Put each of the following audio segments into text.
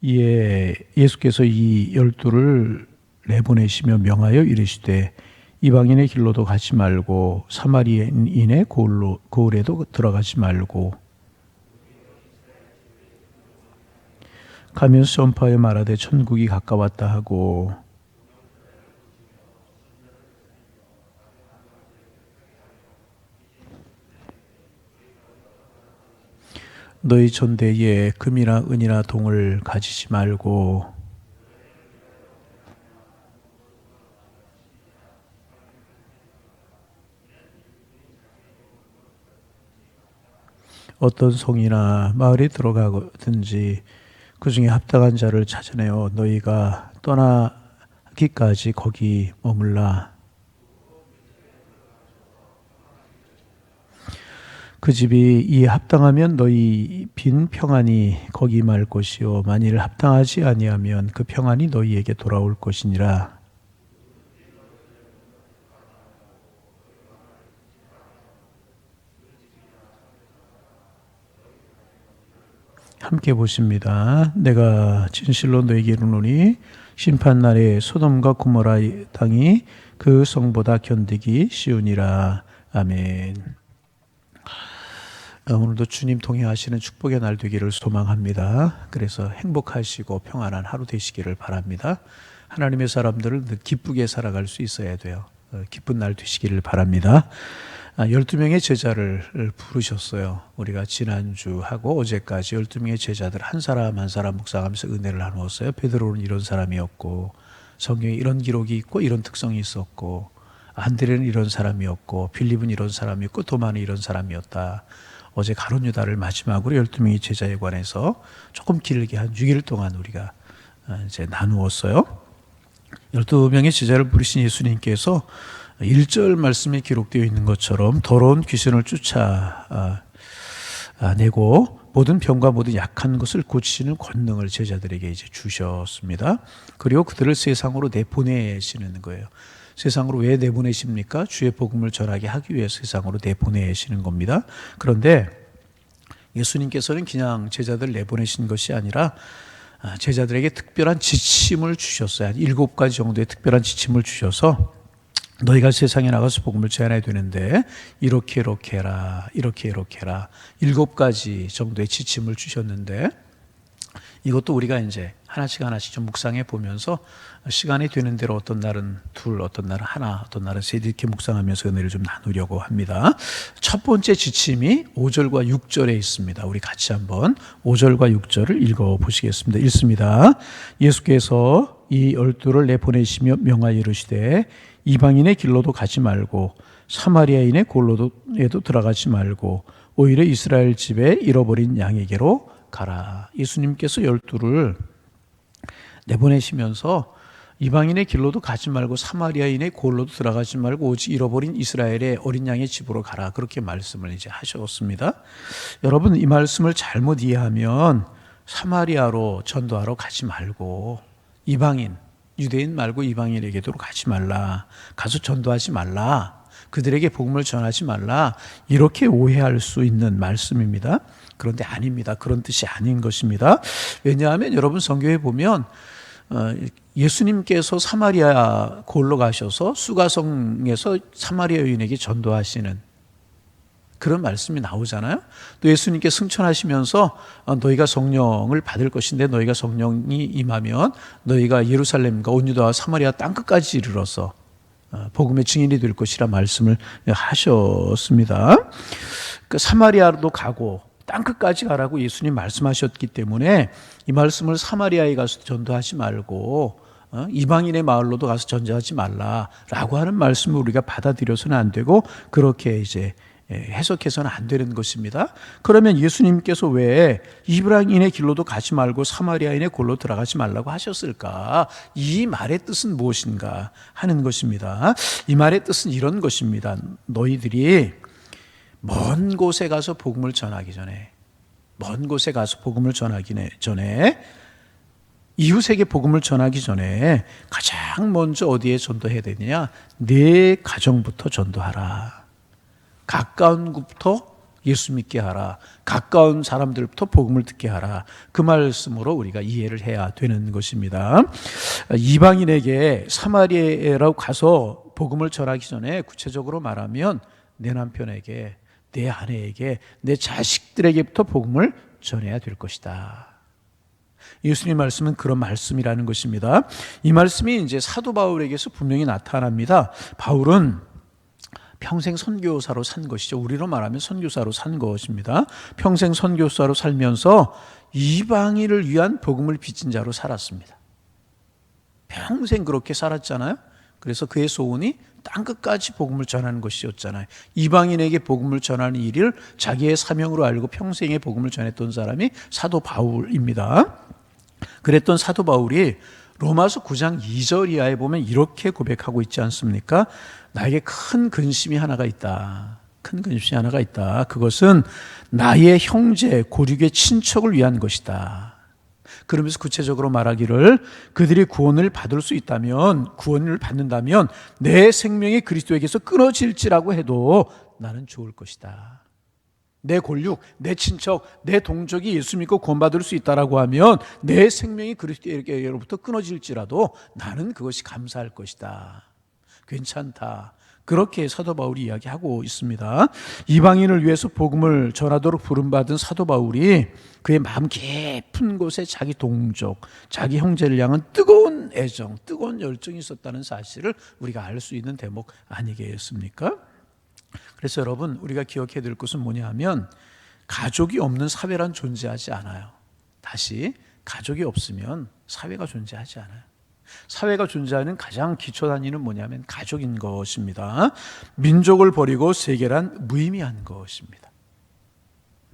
이에 예수께서 이 12를 내보내시며 명하여 이르시되 이방인의 길로도 가지 말고 사마리아인의 고을에도 들어가지 말고 가면서 전파하여 말하되 천국이 가까웠다 하고 너희 전대에 금이나 은이나 동을 가지지 말고 어떤 성이나 마을에 들어가든지 그 중에 합당한 자를 찾아내어 너희가 떠나기까지 거기 머물라. 그 집이 이 합당하면 너희 빈 평안이 거기 말 것이요 만일 합당하지 아니하면 그 평안이 너희에게 돌아올 것이니라. 함께 보십니다. 내가 진실로 너희에게 이르노니 심판날에 소돔과 고모라 땅이 그 성보다 견디기 쉬우니라. 아멘. 오늘도 주님 동행하시는 축복의 날 되기를 소망합니다. 그래서 행복하시고 평안한 하루 되시기를 바랍니다. 하나님의 사람들은 늘 기쁘게 살아갈 수 있어야 돼요. 기쁜 날 되시기를 바랍니다. 12명의 제자를 부르셨어요. 우리가 지난주하고 어제까지 12명의 제자들 한 사람 한 사람 묵상하면서 은혜를 나누었어요. 베드로는 이런 사람이었고 성경에 이런 기록이 있고 이런 특성이 있었고 안드레는 이런 사람이었고 빌립은 이런 사람이었고 도마는 이런 사람이었다. 어제 가룟 유다를 마지막으로 12명의 제자에 관해서 조금 길게 한 6일 동안 우리가 이제 나누었어요. 12명의 제자를 부르신 예수님께서 1절 말씀에 기록되어 있는 것처럼 더러운 귀신을 쫓아내고 모든 병과 모든 약한 것을 고치시는 권능을 제자들에게 이제 주셨습니다. 그리고 그들을 세상으로 내보내시는 거예요. 세상으로 왜 내보내십니까? 주의 복음을 전하게 하기 위해 세상으로 내보내시는 겁니다. 그런데 예수님께서는 그냥 제자들 내보내신 것이 아니라 제자들에게 특별한 지침을 주셨어요. 7가지 정도의 특별한 지침을 주셔서 너희가 세상에 나가서 복음을 전해야 되는데 이렇게 해라, 이렇게 해라 7가지 정도의 지침을 주셨는데 이것도 우리가 이제 하나씩 좀 묵상해 보면서 시간이 되는 대로 어떤 날은 둘, 어떤 날은 하나, 어떤 날은 셋 이렇게 묵상하면서 은혜를 좀 나누려고 합니다. 첫 번째 지침이 5절과 6절에 있습니다. 우리 같이 한번 5절과 6절을 읽어 보시겠습니다. 읽습니다. 예수께서 이 12를 내보내시며 명하여 이르시되 이방인의 길로도 가지 말고 사마리아인의 골로에도 들어가지 말고 오히려 이스라엘 집에 잃어버린 양에게로 가라. 예수님께서 12를 내보내시면서 이방인의 길로도 가지 말고 사마리아인의 골로도 들어가지 말고 오직 잃어버린 이스라엘의 어린 양의 집으로 가라. 그렇게 말씀을 이제 하셨습니다. 여러분 이 말씀을 잘못 이해하면 사마리아로 전도하러 가지 말고 이방인, 유대인 말고 이방인에게도 가지 말라. 가서 전도하지 말라. 그들에게 복음을 전하지 말라. 이렇게 오해할 수 있는 말씀입니다. 그런데 아닙니다. 그런 뜻이 아닌 것입니다. 왜냐하면 여러분 성경에 보면 예수님께서 사마리아 골로 가셔서 수가성에서 사마리아 여인에게 전도하시는 그런 말씀이 나오잖아요. 또 예수님께 승천하시면서 너희가 성령을 받을 것인데 너희가 성령이 임하면 너희가 예루살렘과 온 유다와 사마리아 땅끝까지 이르러서 복음의 증인이 될 것이라 말씀을 하셨습니다. 그러니까 사마리아도 가고 땅끝까지 가라고 예수님 말씀하셨기 때문에 이 말씀을 사마리아에 가서 전도하지 말고 이방인의 마을로도 가서 전도하지 말라라고 하는 말씀을 우리가 받아들여서는 안 되고 그렇게 이제 해석해서는 안 되는 것입니다. 그러면 예수님께서 왜 이방인의 길로도 가지 말고 사마리아인의 골로 들어가지 말라고 하셨을까? 이 말의 뜻은 무엇인가 하는 것입니다. 이 말의 뜻은 이런 것입니다. 너희들이 먼 곳에 가서 복음을 전하기 전에 이웃에게 복음을 전하기 전에 가장 먼저 어디에 전도해야 되느냐? 내 가정부터 전도하라. 가까운 곳부터 예수 믿게 하라. 가까운 사람들부터 복음을 듣게 하라. 그 말씀으로 우리가 이해를 해야 되는 것입니다. 이방인에게 사마리아로 가서 복음을 전하기 전에 구체적으로 말하면 내 남편에게, 내 아내에게, 내 자식들에게부터 복음을 전해야 될 것이다. 예수님 말씀은 그런 말씀이라는 것입니다. 이 말씀이 이제 사도 바울에게서 분명히 나타납니다. 바울은 평생 선교사로 산 것이죠. 우리로 말하면 선교사로 산 것입니다. 평생 선교사로 살면서 이방인을 위한 복음을 빚은 자로 살았습니다. 평생 그렇게 살았잖아요. 그래서 그의 소원이 땅끝까지 복음을 전하는 것이었잖아요. 이방인에게 복음을 전하는 일을 자기의 사명으로 알고 평생에 복음을 전했던 사람이 사도 바울입니다. 그랬던 사도 바울이 로마서 9장 2절 이하에 보면 이렇게 고백하고 있지 않습니까? 나에게 큰 근심이 하나가 있다. 큰 근심이 하나가 있다. 그것은 나의 형제, 고륙의 친척을 위한 것이다. 그러면서 구체적으로 말하기를 그들이 구원을 받을 수 있다면, 구원을 받는다면 내 생명이 그리스도에게서 끊어질지라고 해도 나는 좋을 것이다. 내 골육, 내 친척, 내 동족이 예수 믿고 구원받을 수 있다라고 하면 내 생명이 그리스도에게로부터 끊어질지라도 나는 그것이 감사할 것이다. 괜찮다. 그렇게 사도 바울이 이야기하고 있습니다. 이방인을 위해서 복음을 전하도록 부름받은 사도 바울이 그의 마음 깊은 곳에 자기 동족, 자기 형제를 향한 뜨거운 애정, 뜨거운 열정이 있었다는 사실을 우리가 알 수 있는 대목 아니겠습니까? 그래서 여러분, 우리가 기억해야 될 것은 뭐냐 하면 가족이 없는 사회란 존재하지 않아요. 다시, 가족이 없으면 사회가 존재하지 않아요. 사회가 존재하는 가장 기초 단위는 뭐냐면 가족인 것입니다. 민족을 버리고 세계란 무의미한 것입니다.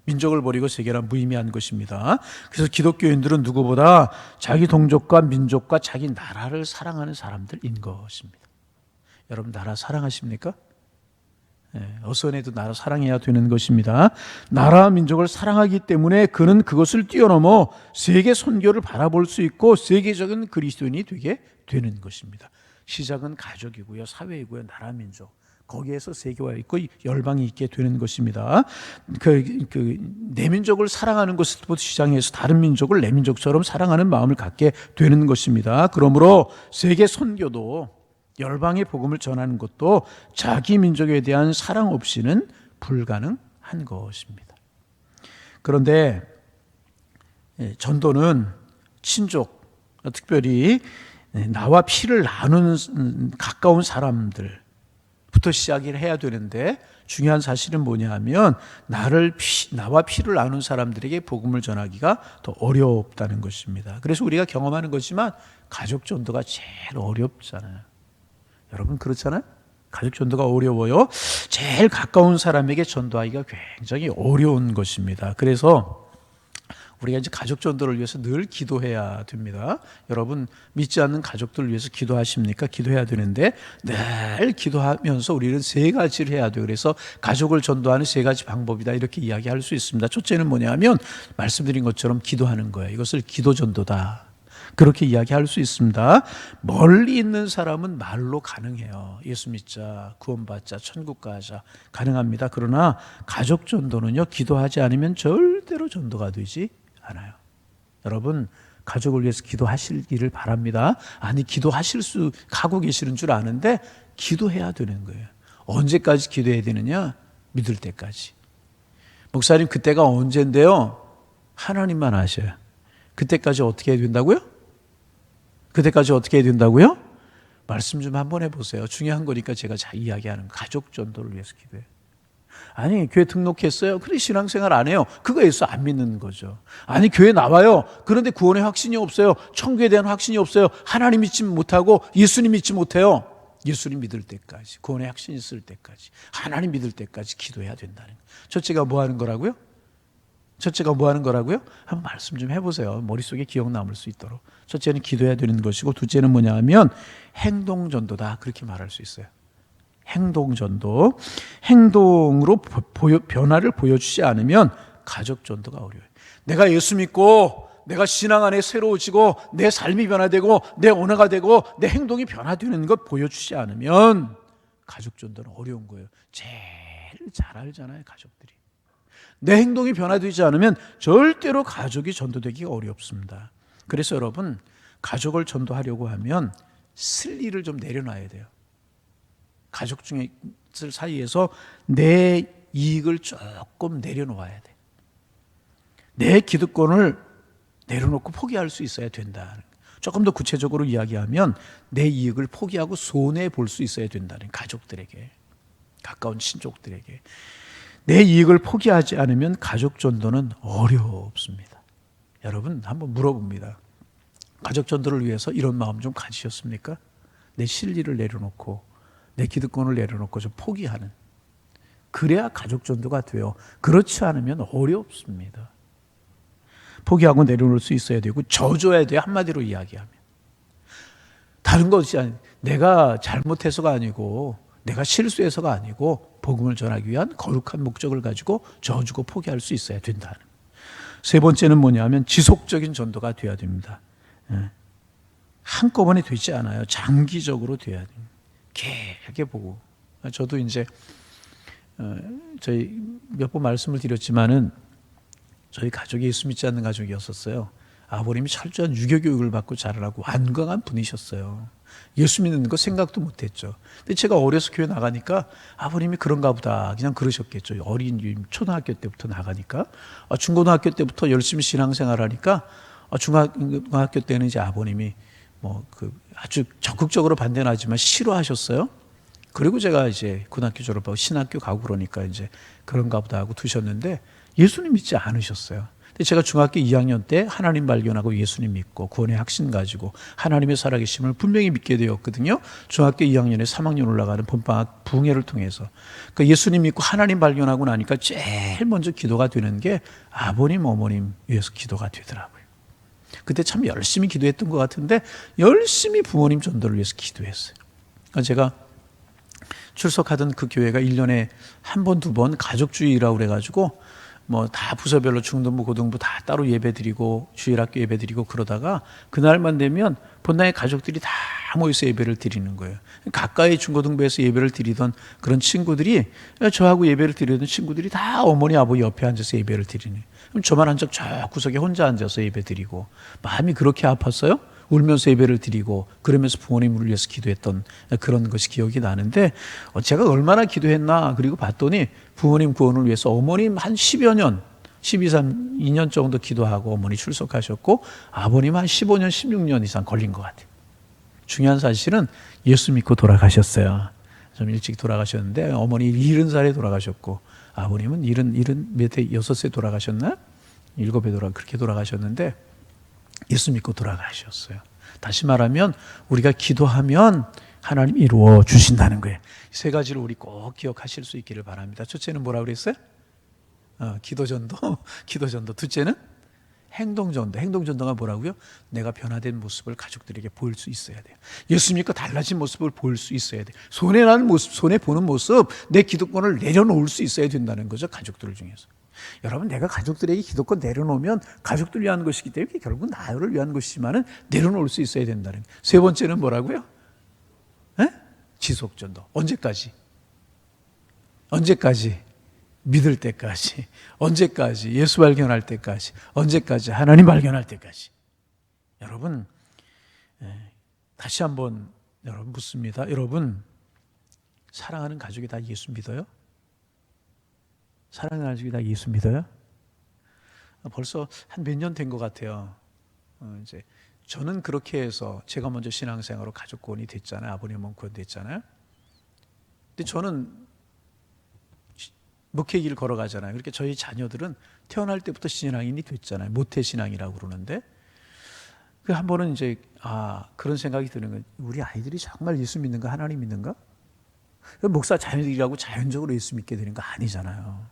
민족을 버리고 세계란 무의미한 것입니다. 그래서 기독교인들은 누구보다 자기 동족과 민족과 자기 나라를 사랑하는 사람들인 것입니다. 여러분, 나라 사랑하십니까? 어선에도 나라 사랑해야 되는 것입니다. 나라와 민족을 사랑하기 때문에 그는 그것을 뛰어넘어 세계 선교를 바라볼 수 있고 세계적인 그리스도인이 되게 되는 것입니다. 시작은 가족이고요, 사회이고요, 나라, 민족. 거기에서 세계화 있고 열방이 있게 되는 것입니다. 내 민족을 사랑하는 것부터 시작해서 다른 민족을 내 민족처럼 사랑하는 마음을 갖게 되는 것입니다. 그러므로 세계 선교도 열방의 복음을 전하는 것도 자기 민족에 대한 사랑 없이는 불가능한 것입니다. 그런데 전도는 친족, 특별히 나와 피를 나누는 가까운 사람들부터 시작을 해야 되는데 중요한 사실은 뭐냐 하면 나와 피를 나눈 사람들에게 복음을 전하기가 더 어렵다는 것입니다. 그래서 우리가 경험하는 거지만 가족 전도가 제일 어렵잖아요. 여러분, 그렇잖아요? 가족 전도가 어려워요. 제일 가까운 사람에게 전도하기가 굉장히 어려운 것입니다. 그래서 우리가 이제 가족 전도를 위해서 늘 기도해야 됩니다. 여러분, 믿지 않는 가족들을 위해서 기도하십니까? 기도해야 되는데 늘 기도하면서 우리는 세 가지를 해야 돼요. 그래서 가족을 전도하는 세 가지 방법이다, 이렇게 이야기할 수 있습니다. 첫째는 뭐냐 하면 말씀드린 것처럼 기도하는 거예요. 이것을 기도 전도다, 그렇게 이야기할 수 있습니다. 멀리 있는 사람은 말로 가능해요. 예수 믿자, 구원받자, 천국 가자, 가능합니다. 그러나 가족 전도는요, 기도하지 않으면 절대로 전도가 되지 않아요. 여러분, 가족을 위해서 기도하시기를 바랍니다. 아니, 하고 계시는 줄 아는데 기도해야 되는 거예요. 언제까지 기도해야 되느냐? 믿을 때까지. 목사님, 그때가 언젠데요? 하나님만 아셔요. 그때까지 어떻게 해야 된다고요? 그때까지 어떻게 해야 된다고요? 말씀 좀 한번 해보세요. 중요한 거니까 제가 잘 이야기하는 거. 가족 전도를 위해서 기도해요. 아니, 교회 등록했어요. 그런데 신앙생활 안 해요. 그거 예수 안 믿는 거죠. 아니, 교회 나와요. 그런데 구원의 확신이 없어요. 천국에 대한 확신이 없어요. 하나님 믿지 못하고 예수님 믿지 못해요. 예수님 믿을 때까지, 구원의 확신이 있을 때까지, 하나님 믿을 때까지 기도해야 된다는 거예요. 첫째가 뭐 하는 거라고요? 한번 말씀 좀 해보세요. 머릿속에 기억 남을 수 있도록. 첫째는 기도해야 되는 것이고, 둘째는 뭐냐 하면 행동전도다, 그렇게 말할 수 있어요. 행동전도. 행동으로 변화를 보여주지 않으면 가족전도가 어려워요. 내가 예수 믿고 내가 신앙 안에 새로워지고 내 삶이 변화되고 내 언어가 되고 내 행동이 변화되는 것 보여주지 않으면 가족전도는 어려운 거예요. 제일 잘 알잖아요, 가족들이. 내 행동이 변화되지 않으면 절대로 가족이 전도되기가 어렵습니다. 그래서 여러분, 가족을 전도하려고 하면 쓸 일을 좀 내려놔야 돼요. 가족 중에 사이에서 내 이익을 조금 내려놓아야 돼. 내 기득권을 내려놓고 포기할 수 있어야 된다. 조금 더 구체적으로 이야기하면 내 이익을 포기하고 손해 볼 수 있어야 된다는, 가족들에게, 가까운 친족들에게. 내 이익을 포기하지 않으면 가족 전도는 어렵습니다. 여러분, 한번 물어봅니다. 가족 전도를 위해서 이런 마음 좀 가지셨습니까? 내 실리를 내려놓고 내 기득권을 내려놓고 좀 포기하는. 그래야 가족 전도가 돼요. 그렇지 않으면 어렵습니다. 포기하고 내려놓을 수 있어야 되고 져줘야 돼요. 한마디로 이야기하면. 다른 것이 아니, 내가 잘못해서가 아니고 내가 실수해서가 아니고 복음을 전하기 위한 거룩한 목적을 가지고 져주고 포기할 수 있어야 된다는. 세 번째는 뭐냐면 지속적인 전도가 돼야 됩니다. 한꺼번에 되지 않아요. 장기적으로 돼야 됩니다. 길게 보고. 저도 이제 저희 몇 번 말씀을 드렸지만은 저희 가족이 예수 믿지 않는 가족이었었어요. 아버님이 철저한 유교 교육을 받고 자라라고 완강한 분이셨어요. 예수 믿는 거 생각도 못했죠. 근데 제가 어려서 교회 나가니까 아버님이 그런가 보다 그냥 그러셨겠죠. 어린 초등학교 때부터 나가니까. 중고등학교 때부터 열심히 신앙생활하니까 중학교 때는 이제 아버님이 아주 적극적으로 반대는 하지만 싫어하셨어요. 그리고 제가 이제 고등학교 졸업하고 신학교 가고 그러니까 이제 그런가 보다 하고 두셨는데 예수님 믿지 않으셨어요. 근데 제가 중학교 2학년 때 하나님 발견하고 예수님 믿고 구원의 확신 가지고 하나님의 살아계심을 분명히 믿게 되었거든요. 중학교 2학년에 3학년 올라가는 봄방학 부흥회를 통해서. 그러니까 예수님 믿고 하나님 발견하고 나니까 제일 먼저 기도가 되는 게 아버님, 어머님 위해서 기도가 되더라고요. 그때 참 열심히 기도했던 것 같은데 열심히 부모님 전도를 위해서 기도했어요. 그러니까 제가 출석하던 그 교회가 1년에 한 번, 두 번 가족주의라고 그래가지고 다 부서별로 중등부, 고등부 다 따로 예배드리고 주일학교 예배드리고 그러다가 그날만 되면 본당의 가족들이 다 모여서 예배를 드리는 거예요. 가까이 중고등부에서 예배를 드리던 그런 친구들이, 저하고 예배를 드리던 친구들이 다 어머니, 아버지 옆에 앉아서 예배를 드리는. 그럼 저만 한 적 저 구석에 혼자 앉아서 예배 드리고 마음이 그렇게 아팠어요. 울면서 예배를 드리고 그러면서 부모님을 위해서 기도했던 그런 것이 기억이 나는데, 제가 얼마나 기도했나 그리고 봤더니 부모님 구원을 위해서 어머님 한 10여 년, 2년 정도 기도하고 어머니 출석하셨고 아버님 한 15년, 16년 이상 걸린 것 같아요. 중요한 사실은 예수 믿고 돌아가셨어요. 좀 일찍 돌아가셨는데 어머니 70살에 돌아가셨고 아버님은 76세 돌아가셨나? 7에 그렇게 돌아가셨는데 예수 믿고 돌아가셨어요. 다시 말하면 우리가 기도하면 하나님이 이루어 주신다는 거예요. 세 가지를 우리 꼭 기억하실 수 있기를 바랍니다. 첫째는 뭐라고 그랬어요? 기도전도. 기도전도. 둘째는 행동전도. 행동전도가 뭐라고요? 내가 변화된 모습을 가족들에게 보일 수 있어야 돼요. 예수 믿고 달라진 모습을 보일 수 있어야 돼요. 손해나는 모습, 손해보는 모습, 내 기득권을 내려놓을 수 있어야 된다는 거죠. 가족들 중에서. 여러분, 내가 가족들에게 기득권 내려놓으면 가족들 위한 것이기 때문에 결국 나를 위한 것이지만 내려놓을 수 있어야 된다는 거예요. 세 번째는 뭐라고요? 지속전도. 언제까지? 믿을 때까지. 언제까지? 예수 발견할 때까지. 언제까지? 하나님 발견할 때까지. 여러분, 다시 한번 여러분 묻습니다. 여러분, 사랑하는 가족이 다 예수 믿어요? 사랑하는 가족이 다 예수 믿어요? 벌써 한 몇 년 된 것 같아요. 이제 저는 그렇게 해서 제가 먼저 신앙생활로 가족 구원이 됐잖아요. 아버님은 구원됐잖아요. 근데 저는 목회 길 걸어가잖아요. 그렇게 저희 자녀들은 태어날 때부터 신앙인이 됐잖아요. 모태신앙이라고 그러는데 한 번은 이제 그런 생각이 드는 거예요. 우리 아이들이 정말 예수 믿는가, 하나님 믿는가? 목사 자녀들이라고 자연적으로 예수 믿게 되는 거 아니잖아요.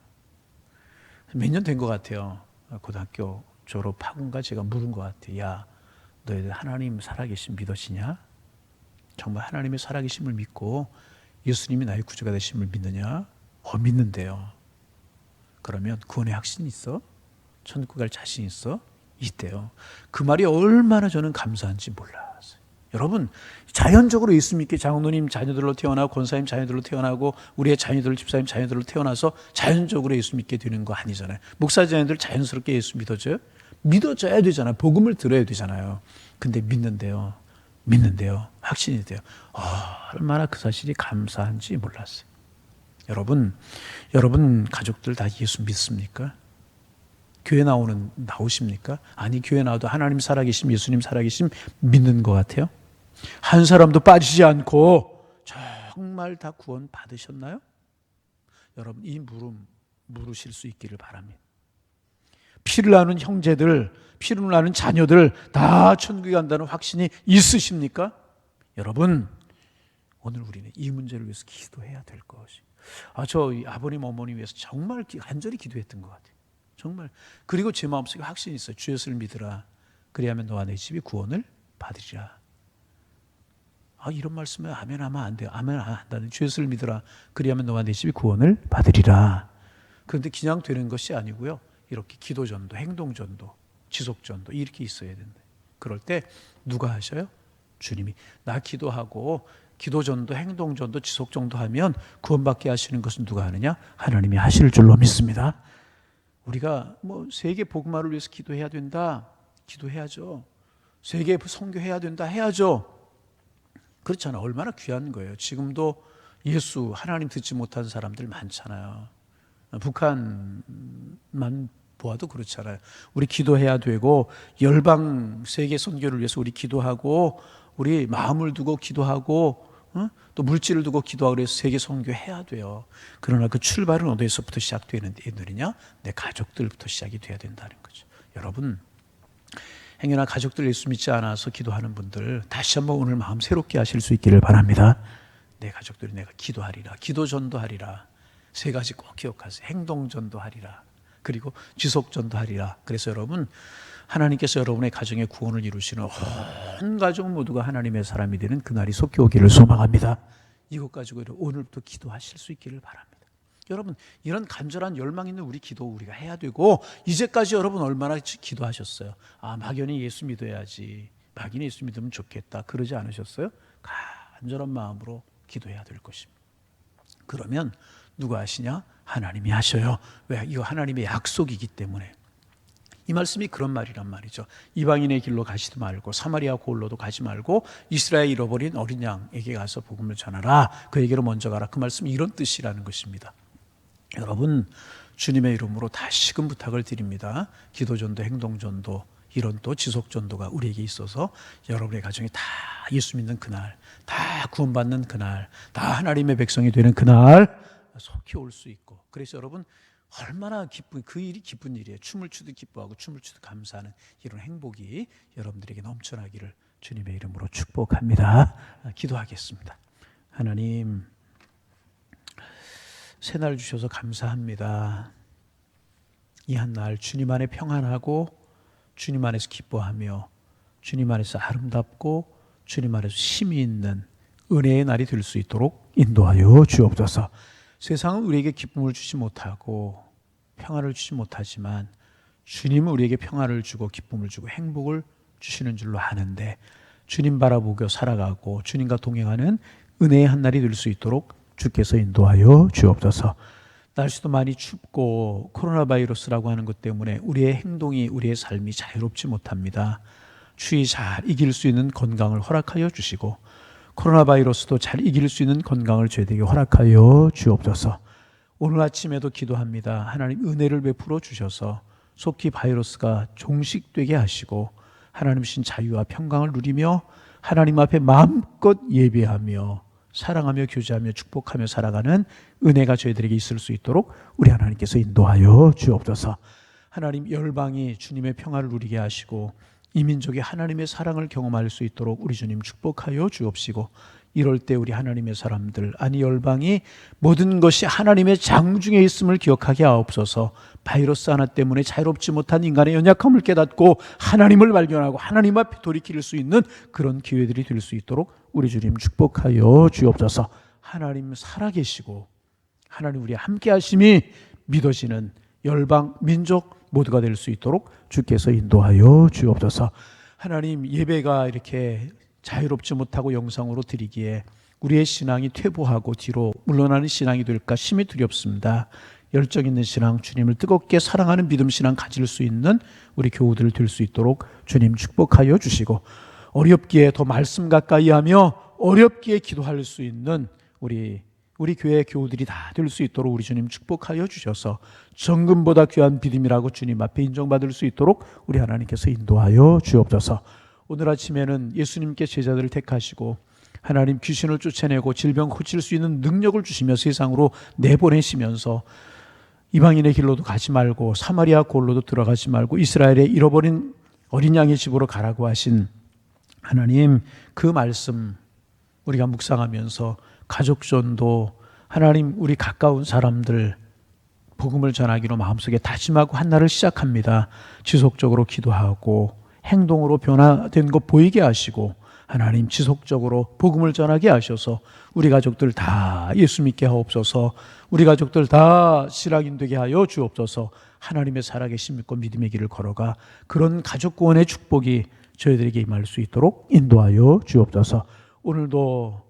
몇 년 된 것 같아요. 고등학교 졸업하고인가 제가 물은 것 같아요. 야, 너희들 하나님 살아계심 믿으시냐? 정말 하나님의 살아계심을 믿고 예수님이 나의 구주가 되심을 믿느냐? 믿는데요. 그러면 구원의 확신 있어? 천국 갈 자신 있어? 있대요. 그 말이 얼마나 저는 감사한지 몰랐어요. 여러분, 자연적으로 예수 믿게 장로님 자녀들로 태어나고 권사님 자녀들로 태어나고 우리의 자녀들 집사님 자녀들로 태어나서 자연적으로 예수 믿게 되는 거 아니잖아요. 목사 자녀들 자연스럽게 예수 믿어져요? 믿어져야 되잖아요. 복음을 들어야 되잖아요. 근데 믿는데요. 확신이 돼요. 얼마나 그 사실이 감사한지 몰랐어요. 여러분 가족들 다 예수 믿습니까? 교회 나오십니까? 아니, 교회 나와도 하나님 살아계심, 예수님 살아계심 믿는 것 같아요? 한 사람도 빠지지 않고 정말 다 구원 받으셨나요? 여러분, 이 물으실 수 있기를 바랍니다. 피를 나눈 형제들, 피를 나눈 자녀들 다 천국에 간다는 확신이 있으십니까? 여러분, 오늘 우리는 이 문제를 위해서 기도해야 될 것이. 저 아버님 어머니 위해서 정말 간절히 기도했던 것 같아요. 정말. 그리고 제 마음속에 확신이 있어요. 주 예수를 믿으라. 그리하면 너와 내 집이 구원을 받으리라. 이런 말씀에 아멘 하면 안 돼요. 아멘 안 한다는. 주 예수를 믿으라. 그리하면 너와 내 집이 구원을 받으리라. 그런데 그냥 되는 것이 아니고요. 이렇게 기도전도, 행동전도, 지속전도 이렇게 있어야 된다. 그럴 때 누가 하셔요? 주님이. 나 기도하고 기도전도, 행동전도, 지속전도 하면 구원받게 하시는 것은 누가 하느냐? 하나님이 하실 줄로 믿습니다. 우리가 세계 복음화를 위해서 기도해야 된다. 기도해야죠. 세계 선교해야 된다. 해야죠. 그렇잖아. 얼마나 귀한 거예요. 지금도 예수, 하나님 듣지 못한 사람들 많잖아요. 북한만 보아도 그렇잖아요. 우리 기도해야 되고 열방 세계 선교를 위해서 우리 기도하고 우리 마음을 두고 기도하고 또 물질을 두고 기도하고 해서 세계 선교해야 돼요. 그러나 그 출발은 어디서부터 시작되는 애들이냐? 내 가족들부터 시작이 돼야 된다는 거죠. 여러분, 행여나 가족들 예수 믿지 않아서 기도하는 분들 다시 한번 오늘 마음 새롭게 하실 수 있기를 바랍니다. 내 가족들이 내가 기도하리라. 기도전도 하리라. 세 가지 꼭 기억하세요. 행동전도 하리라. 그리고 지속전도 하리라. 그래서 여러분, 하나님께서 여러분의 가정의 구원을 이루시는 온 가족 모두가 하나님의 사람이 되는 그날이 속히 오기를 소망합니다. 이것 가지고 오늘부터 기도하실 수 있기를 바랍니다. 여러분, 이런 간절한 열망 있는 우리 기도 우리가 해야 되고, 이제까지 여러분 얼마나 기도하셨어요? 막연히 예수 믿어야지, 막연히 예수 믿으면 좋겠다, 그러지 않으셨어요? 간절한 마음으로 기도해야 될 것입니다. 그러면 누가 하시냐? 하나님이 하셔요. 왜? 이거 하나님의 약속이기 때문에. 이 말씀이 그런 말이란 말이죠. 이방인의 길로 가지도 말고 사마리아 고을로도 가지 말고 이스라엘 잃어버린 어린 양에게 가서 복음을 전하라. 그에게로 먼저 가라. 그 말씀이 이런 뜻이라는 것입니다. 여러분, 주님의 이름으로 다시금 부탁을 드립니다. 기도전도, 행동전도, 이런 또 지속전도가 우리에게 있어서 여러분의 가정이 다 예수 믿는 그날, 다 구원받는 그날, 다 하나님의 백성이 되는 그날 속히 올 수 있고, 그래서 여러분 얼마나 기쁜, 그 일이 기쁜 일이에요. 춤을 추듯 기뻐하고 춤을 추듯 감사하는 이런 행복이 여러분들에게 넘쳐나기를 주님의 이름으로 축복합니다. 기도하겠습니다. 하나님, 새날 주셔서 감사합니다. 이 한날 주님 안에 평안하고 주님 안에서 기뻐하며 주님 안에서 아름답고 주님 안에서 힘이 있는 은혜의 날이 될 수 있도록 인도하여 주옵소서. 세상은 우리에게 기쁨을 주지 못하고 평안을 주지 못하지만 주님은 우리에게 평안을 주고 기쁨을 주고 행복을 주시는 줄로 아는데, 주님 바라보고 살아가고 주님과 동행하는 은혜의 한날이 될 수 있도록 주께서 인도하여 주옵소서. 날씨도 많이 춥고 코로나 바이러스라고 하는 것 때문에 우리의 행동이, 우리의 삶이 자유롭지 못합니다. 추위 잘 이길 수 있는 건강을 허락하여 주시고 코로나 바이러스도 잘 이길 수 있는 건강을 저희에게 허락하여 주옵소서. 오늘 아침에도 기도합니다. 하나님 은혜를 베풀어 주셔서 속히 바이러스가 종식되게 하시고 하나님 신 자유와 평강을 누리며 하나님 앞에 마음껏 예배하며 사랑하며 교제하며 축복하며 살아가는 은혜가 저희들에게 있을 수 있도록 우리 하나님께서 인도하여 주옵소서. 하나님, 열방이 주님의 평화를 누리게 하시고 이 민족이 하나님의 사랑을 경험할 수 있도록 우리 주님 축복하여 주옵시고, 이럴 때 우리 하나님의 사람들, 아니 열방이 모든 것이 하나님의 장중에 있음을 기억하게 하옵소서. 바이러스 하나 때문에 자유롭지 못한 인간의 연약함을 깨닫고 하나님을 발견하고 하나님 앞에 돌이킬 수 있는 그런 기회들이 될 수 있도록 우리 주님 축복하여 주옵소서. 하나님 살아계시고 하나님 우리 함께 하심이 믿어지는 열방 민족 모두가 될 수 있도록 주께서 인도하여 주옵소서. 하나님, 예배가 이렇게 자유롭지 못하고 영상으로 드리기에 우리의 신앙이 퇴보하고 뒤로 물러나는 신앙이 될까 심히 두렵습니다. 열정 있는 신앙, 주님을 뜨겁게 사랑하는 믿음 신앙 가질 수 있는 우리 교우들 될 수 있도록 주님 축복하여 주시고, 어렵기에 더 말씀 가까이 하며 어렵기에 기도할 수 있는 우리 교회 교우들이 다 될 수 있도록 우리 주님 축복하여 주셔서 정금보다 귀한 믿음이라고 주님 앞에 인정받을 수 있도록 우리 하나님께서 인도하여 주옵소서. 오늘 아침에는 예수님께 제자들을 택하시고 하나님 귀신을 쫓아내고 질병 고칠 수 있는 능력을 주시며 세상으로 내보내시면서 이방인의 길로도 가지 말고 사마리아 골로도 들어가지 말고 이스라엘의 잃어버린 어린 양의 집으로 가라고 하신 하나님, 그 말씀 우리가 묵상하면서 가족전도 하나님 우리 가까운 사람들 복음을 전하기로 마음속에 다짐하고 한 날을 시작합니다. 지속적으로 기도하고 행동으로 변화된 것 보이게 하시고 하나님 지속적으로 복음을 전하게 하셔서 우리 가족들 다 예수 믿게 하옵소서. 우리 가족들 다 신앙인 되게 하여 주옵소서. 하나님의 살아계신 믿고 믿음의 길을 걸어가 그런 가족 구원의 축복이 저희들에게 임할 수 있도록 인도하여 주옵소서. 오늘도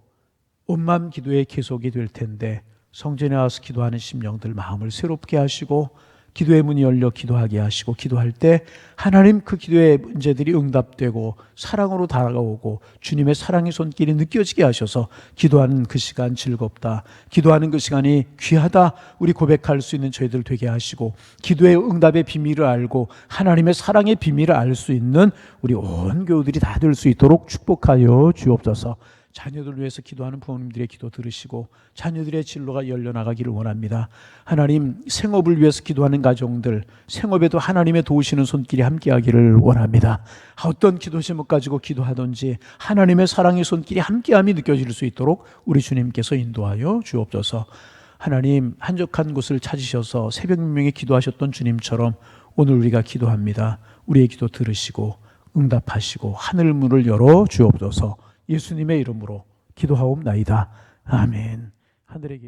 온마음 기도의 계속이 될 텐데 성전에 와서 기도하는 심령들 마음을 새롭게 하시고 기도의 문이 열려 기도하게 하시고, 기도할 때 하나님 그 기도의 문제들이 응답되고 사랑으로 다가오고 주님의 사랑의 손길이 느껴지게 하셔서 기도하는 그 시간 즐겁다, 기도하는 그 시간이 귀하다 우리 고백할 수 있는 저희들 되게 하시고, 기도의 응답의 비밀을 알고 하나님의 사랑의 비밀을 알 수 있는 우리 온 교우들이 다 될 수 있도록 축복하여 주옵소서. 자녀들 위해서 기도하는 부모님들의 기도 들으시고 자녀들의 진로가 열려나가기를 원합니다. 하나님, 생업을 위해서 기도하는 가정들, 생업에도 하나님의 도우시는 손길이 함께하기를 원합니다. 어떤 기도 제목 가지고 기도하든지 하나님의 사랑의 손길이 함께함이 느껴질 수 있도록 우리 주님께서 인도하여 주옵소서. 하나님, 한적한 곳을 찾으셔서 새벽 명령에 기도하셨던 주님처럼 오늘 우리가 기도합니다. 우리의 기도 들으시고 응답하시고 하늘 문을 열어 주옵소서. 예수님의 이름으로 기도하옵나이다. 아멘. 하늘에